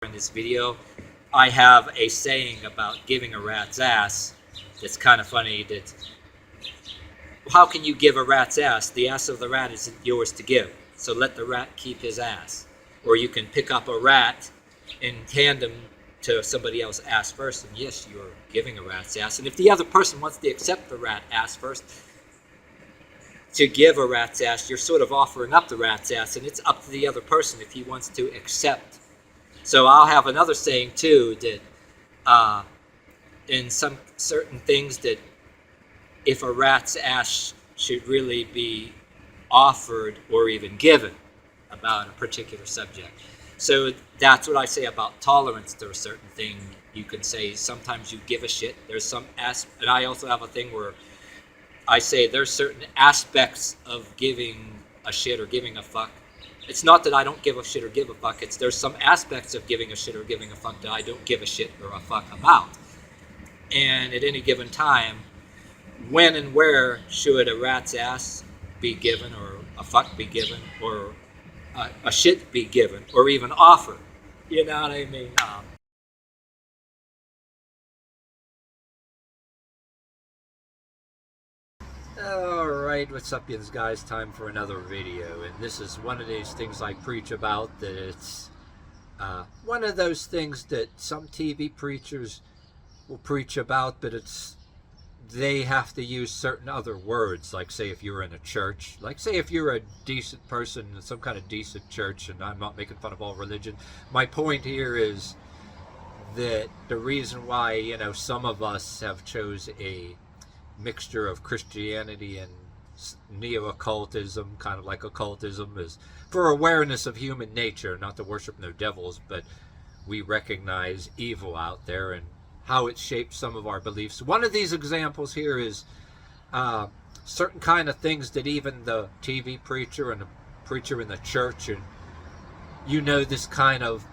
In this video, I have a saying about giving a rat's ass that's kind of funny. That how can you give a rat's ass? The ass of the rat isn't yours to give, so let the rat keep his ass. Or you can pick up a rat in tandem to somebody else's ass first, and yes, you're giving a rat's ass. And if the other person wants to accept the rat ass first, to give a rat's ass, you're sort of offering up the rat's ass, and it's up to the other person if he wants to accept. So I'll have another saying too, that in some certain things, that if a rat's ass should really be offered or even given about a particular subject. So that's what I say about tolerance to a certain thing. You can say sometimes you give a shit. There's some and I also have a thing where I say there's certain aspects of giving a shit or giving a fuck. It's not that I don't give a shit or give a fuck. It's there's some aspects of giving a shit or giving a fuck that I don't give a shit or a fuck about. And at any given time, when and where should a rat's ass be given, or a fuck be given, or a shit be given, or even offered? You know what I mean? Alright, what's up, you guys? Time for another video, and this is one of these things I preach about, that it's one of those things that some TV preachers will preach about, but they have to use certain other words, like say if you're in a church, like say if you're a decent person in some kind of decent church, and I'm not making fun of all religion. My point here is that the reason why, you know, some of us have chose a mixture of Christianity and neo-occultism, kind of like occultism, is for awareness of human nature, not to worship no devils, but we recognize evil out there and how it shapes some of our beliefs. One of these examples here is certain kind of things that even the TV preacher and the preacher in the church, and you know, this kind of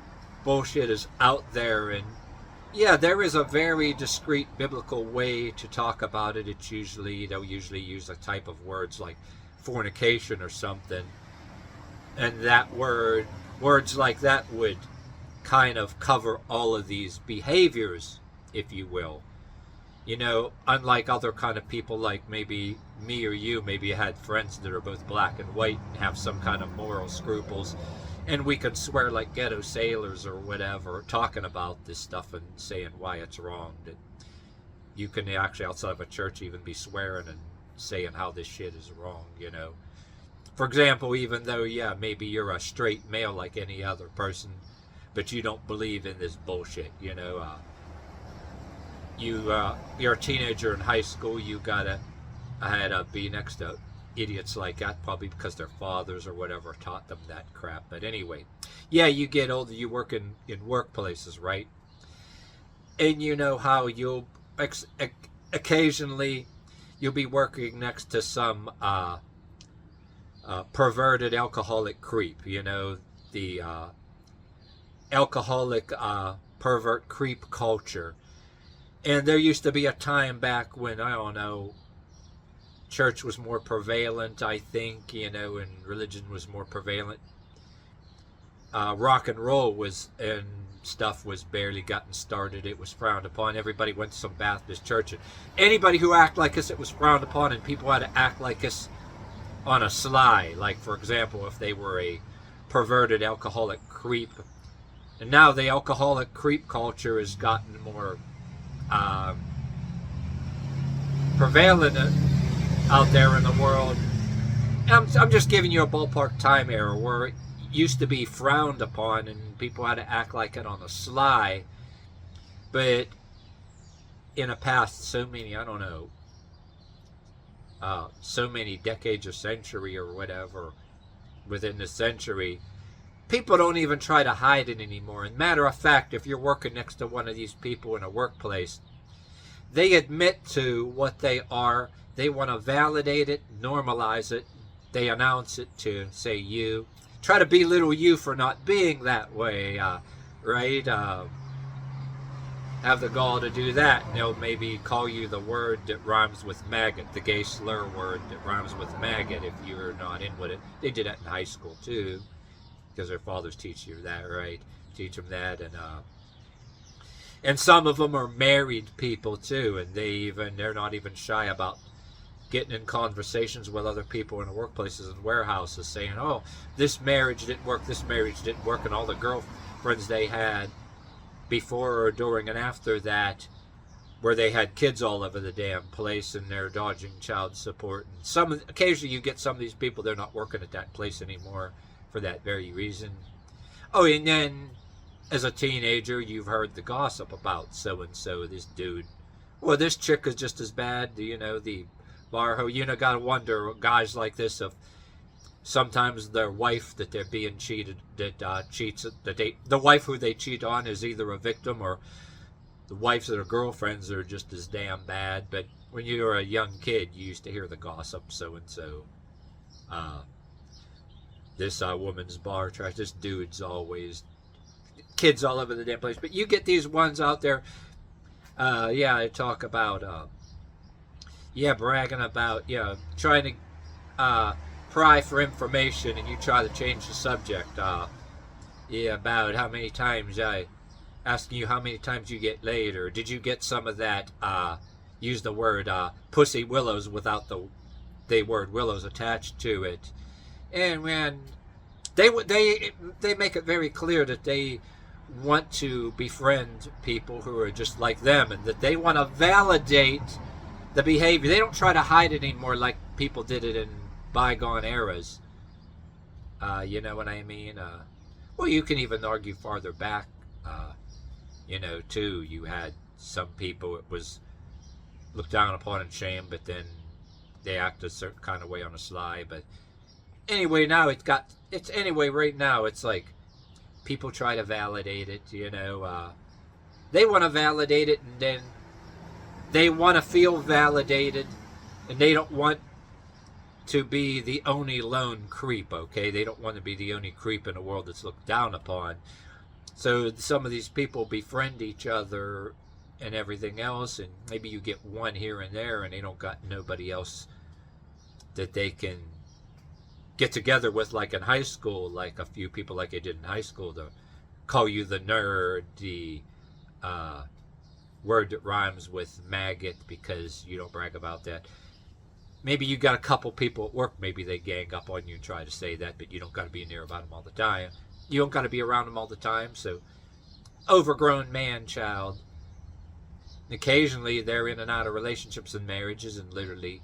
bullshit is out there. And yeah, there is a very discreet biblical way to talk about it. It's usually, they'll usually use a type of words like fornication or something. And that words like that would kind of cover all of these behaviors, if you will. You know, unlike other kind of people, like maybe me or you, maybe you had friends that are both black and white and have some kind of moral scruples, and we could swear like ghetto sailors or whatever, talking about this stuff and saying why it's wrong. That you can actually, outside of a church, even be swearing and saying how this shit is wrong, you know. For example, even though, yeah, maybe you're a straight male like any other person, but you don't believe in this bullshit, you know. You're a teenager in high school, you had to be next to idiots like that, probably because their fathers or whatever taught them that crap. But anyway, yeah, you get older, you work in workplaces, right? And you know how you'll occasionally you'll be working next to some perverted alcoholic creep, you know, the alcoholic pervert creep culture. And there used to be a time back when, I don't know, church was more prevalent, I think, you know, and religion was more prevalent. Rock and roll was, and stuff was barely gotten started. It was frowned upon. Everybody went to some Baptist church, and anybody who acted like us, it was frowned upon, and people had to act like us on a sly. Like, for example, if they were a perverted alcoholic creep. And now the alcoholic creep culture has gotten more prevalent out there in the world. I'm just giving you a ballpark time era where it used to be frowned upon and people had to act like it on the sly. But in the past so many, I don't know, so many decades or century or whatever, within the century, people don't even try to hide it anymore. And matter of fact, if you're working next to one of these people in a workplace, they admit to what they are. They want to validate it, normalize it. They announce it to, say, you. Try to belittle you for not being that way, right? Have the gall to do that. And they'll maybe call you the word that rhymes with maggot, the gay slur word that rhymes with maggot if you're not in with it. They did that in high school, too, because their fathers teach you that, right? teach them that. And some of them are married people too, and they're not even shy about getting in conversations with other people in the workplaces and warehouses, saying, "Oh, this marriage didn't work. This marriage didn't work," and all the girlfriends they had before or during and after that, where they had kids all over the damn place and they're dodging child support. And occasionally you get some of these people, they're not working at that place anymore for that very reason. Oh, and then as a teenager, you've heard the gossip about so-and-so, this dude. Well, this chick is just as bad, the bar hoe. Gotta wonder, guys like this, if sometimes their wife that they're being cheated, the wife who they cheat on is either a victim, or the wives that are girlfriends are just as damn bad. But when you were a young kid, you used to hear the gossip, so-and-so. This woman's bar trash, this dude's always... Kids all over the damn place. But you get these ones out there, I talk about, bragging about, trying to pry for information, and you try to change the subject. About how many times asking you how many times you get laid, or did you get some of that, use the word pussy willows without the word willows attached to it. And when they make it very clear that they want to befriend people who are just like them, and that they want to validate the behavior. They don't try to hide it anymore like people did it in bygone eras. You know what I mean? Well, you can even argue farther back, too. You had some people, it was looked down upon and shamed, but then they act a certain kind of way on the sly. But anyway, now right now it's like people try to validate it, they want to validate it, and then they want to feel validated, and they don't want to be the only lone creep, okay? They don't want to be the only creep in a world that's looked down upon. So some of these people befriend each other and everything else, and maybe you get one here and there, and they don't got nobody else that they can get together with, like in high school, like a few people like they did in high school, to call you the nerd, the word that rhymes with maggot, because you don't brag about that. Maybe you got a couple people at work, maybe they gang up on you and try to say that, but you don't got to be near about them all the time. You don't got to be around them all the time. So, overgrown man-child. Occasionally, they're in and out of relationships and marriages, and literally,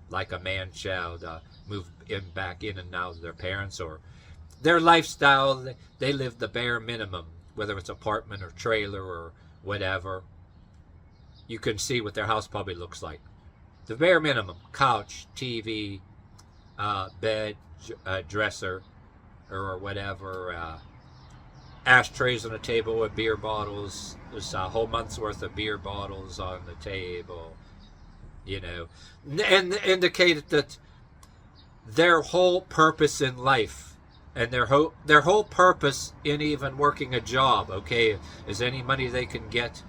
like a man-child, move back in and out of their parents, or their lifestyle, they live the bare minimum, whether it's apartment or trailer or whatever. You can see what their house probably looks like. The bare minimum: couch, TV, bed, dresser, or whatever, ashtrays on the table with beer bottles. There's a whole month's worth of beer bottles on the table, and indicate that their whole purpose in life, and their whole purpose in even working a job, okay, is any money they can get.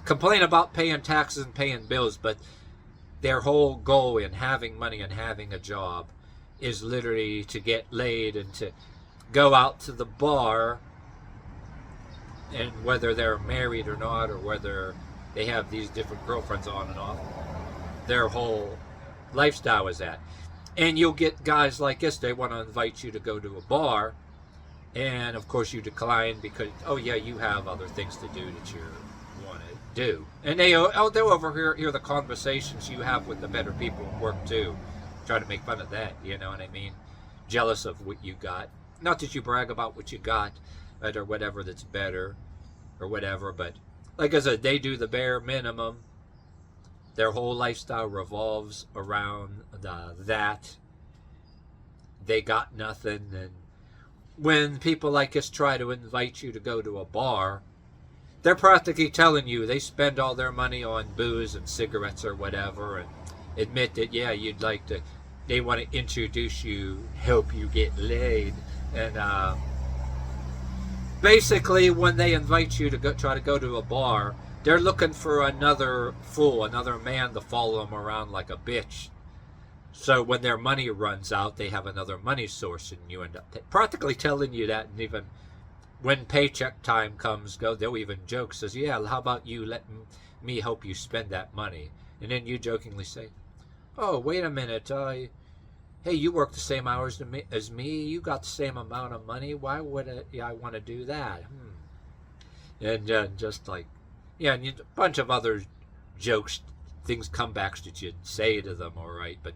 Complain about paying taxes and paying bills, but their whole goal in having money and having a job is literally to get laid and to go out to the bar, and whether they're married or not, or whether they have these different girlfriends on and off, their whole lifestyle is that. And you'll get guys like this, they want to invite you to go to a bar, and of course you decline because, oh yeah, you have other things to do that you want to do. And they'll overhear the conversations you have with the better people at work too. Try to make fun of that, you know what I mean? Jealous of what you got. Not that you brag about what you got, or whatever that's better, or whatever, but like I said, they do the bare minimum. Their whole lifestyle revolves around that. They got nothing. And when people like us try to invite you to go to a bar, they're practically telling you they spend all their money on booze and cigarettes or whatever, and admit that, yeah, you'd like to, they want to introduce you, help you get laid. And basically, when they invite you to try to go to a bar, they're looking for another fool, another man to follow them around like a bitch. So when their money runs out, they have another money source, and you end up practically telling you that, and even when paycheck time comes, they'll even joke, says, yeah, how about you let me help you spend that money? And then you jokingly say, oh, wait a minute, hey, you work the same hours as me, you got the same amount of money, why would I want to do that? And just like, yeah, and a bunch of other jokes, things, comebacks that you'd say to them, all right, but,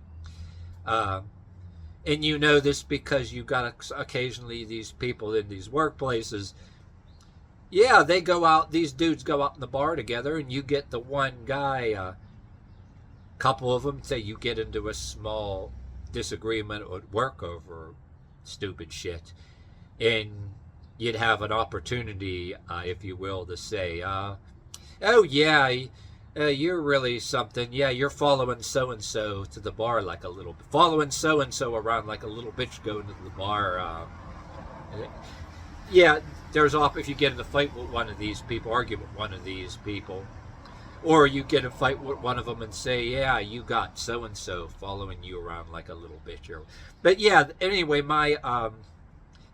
and you know this because you got occasionally these people in these workplaces, yeah, they go out, these dudes go out in the bar together, and you get the one guy, couple of them, say you get into a small disagreement at work over stupid shit, and you'd have an opportunity, if you will, to say, oh yeah, you're really something. Yeah, you're following so-and-so to the bar like a little, following so-and-so around like a little bitch going to the bar. Yeah, if you get in a fight with one of these people, argue with one of these people, or you get in a fight with one of them and say, yeah, you got so-and-so following you around like a little bitch. But yeah, anyway, my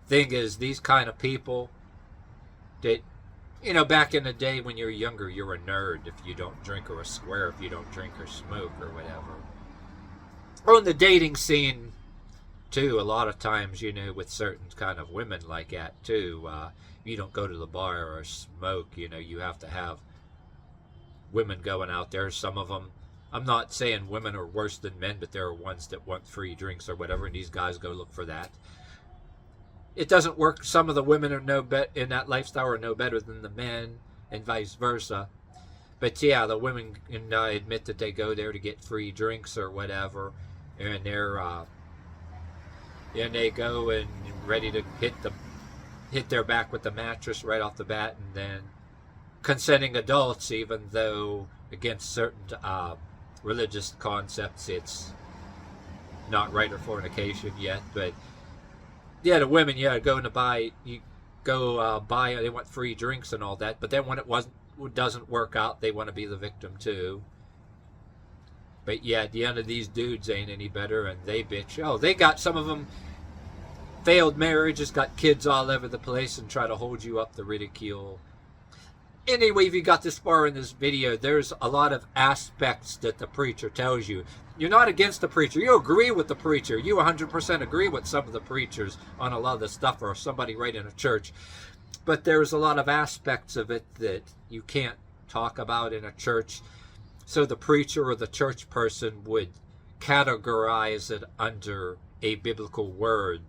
thing is, these kind of people that, you know, back in the day when you're younger, you're a nerd if you don't drink, or a square if you don't drink or smoke or whatever. Or in the dating scene, too, a lot of times, you know, with certain kind of women like that, too, you don't go to the bar or smoke, you know, you have to have women going out there. Some of them, I'm not saying women are worse than men, but there are ones that want free drinks or whatever, and these guys go look for that. It doesn't work. Some of the women are in that lifestyle are no better than the men, and vice versa. But yeah, the women can admit that they go there to get free drinks or whatever, and they go and ready to hit their back with the mattress right off the bat, and then consenting adults, even though against certain religious concepts it's not right or fornication yet, but yeah, the women, yeah, they want free drinks and all that, but then when it doesn't work out, they want to be the victim too. But yeah, at the end of these dudes ain't any better, and they bitch. Oh, they got, some of them failed marriages, got kids all over the place, and try to hold you up the ridicule. Anyway, if you got this far in this video, there's a lot of aspects that the preacher tells you. You're not against the preacher. You agree with the preacher. You 100% agree with some of the preachers on a lot of the stuff, or somebody right in a church. But there's a lot of aspects of it that you can't talk about in a church. So the preacher or the church person would categorize it under a biblical word,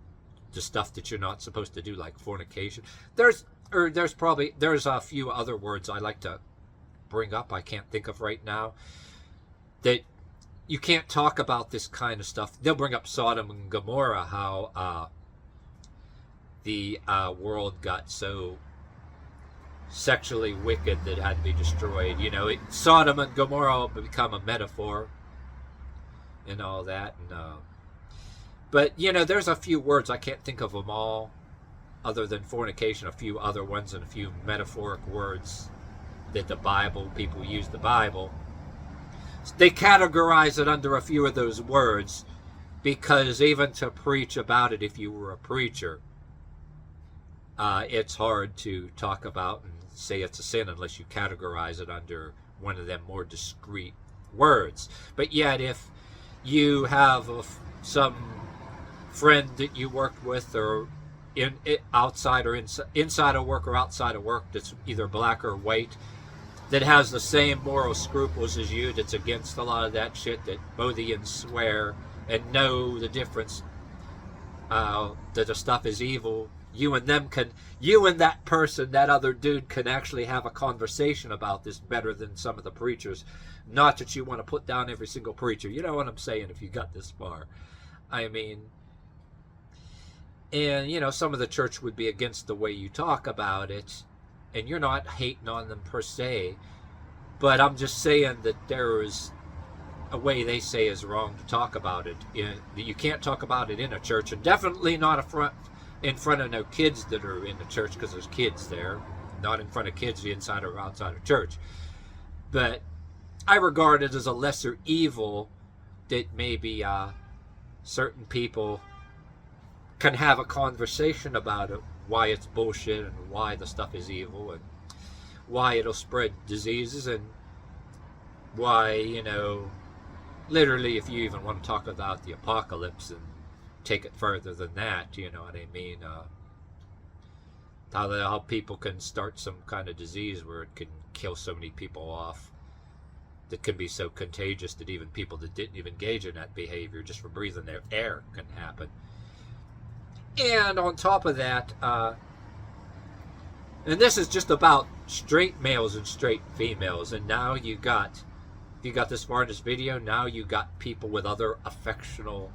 the stuff that you're not supposed to do, like fornication. There's a few other words I like to bring up, I can't think of right now, that you can't talk about this kind of stuff. They'll bring up Sodom and Gomorrah, how the world got so sexually wicked that it had to be destroyed. You know, Sodom and Gomorrah become a metaphor and all that. And, but, you know, there's a few words, I can't think of them all, other than fornication, a few other ones, and a few metaphoric words that the Bible, people use the Bible. They categorize it under a few of those words, because even to preach about it, if you were a preacher, it's hard to talk about and say it's a sin unless you categorize it under one of them more discreet words. But yet, if you have some friend that you worked with, or outside or inside of work or outside of work, that's either black or white, that has the same moral scruples as you, that's against a lot of that shit, that both of you swear and know the difference, that the stuff is evil, you and that person, that other dude, can actually have a conversation about this better than some of the preachers. Not that you want to put down every single preacher, you know what I'm saying, if you got this far. I mean, and you know, some of the church would be against the way you talk about it, and you're not hating on them per se, but I'm just saying that there is a way they say is wrong to talk about it. You can't talk about it in a church, and definitely not in front of no kids that are in the church, because there's kids there. Not in front of kids inside or outside of church. But I regard it as a lesser evil that maybe certain people can have a conversation about it, why it's bullshit and why the stuff is evil and why it'll spread diseases and why, you know, literally if you even want to talk about the apocalypse and take it further than that, you know what I mean, how people can start some kind of disease where it can kill so many people off, that can be so contagious that even people that didn't even engage in that behavior just from breathing their air can happen. And on top of that, and this is just about straight males and straight females, and now you got this far in this video, now you got people with other affectional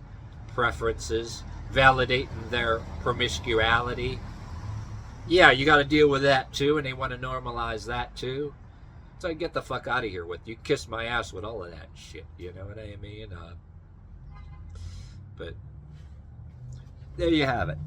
preferences validating their promiscuity. Yeah, you got to deal with that too, and they want to normalize that too. So get the fuck out of here with you. Kiss my ass with all of that shit. You know what I mean? But there you have it.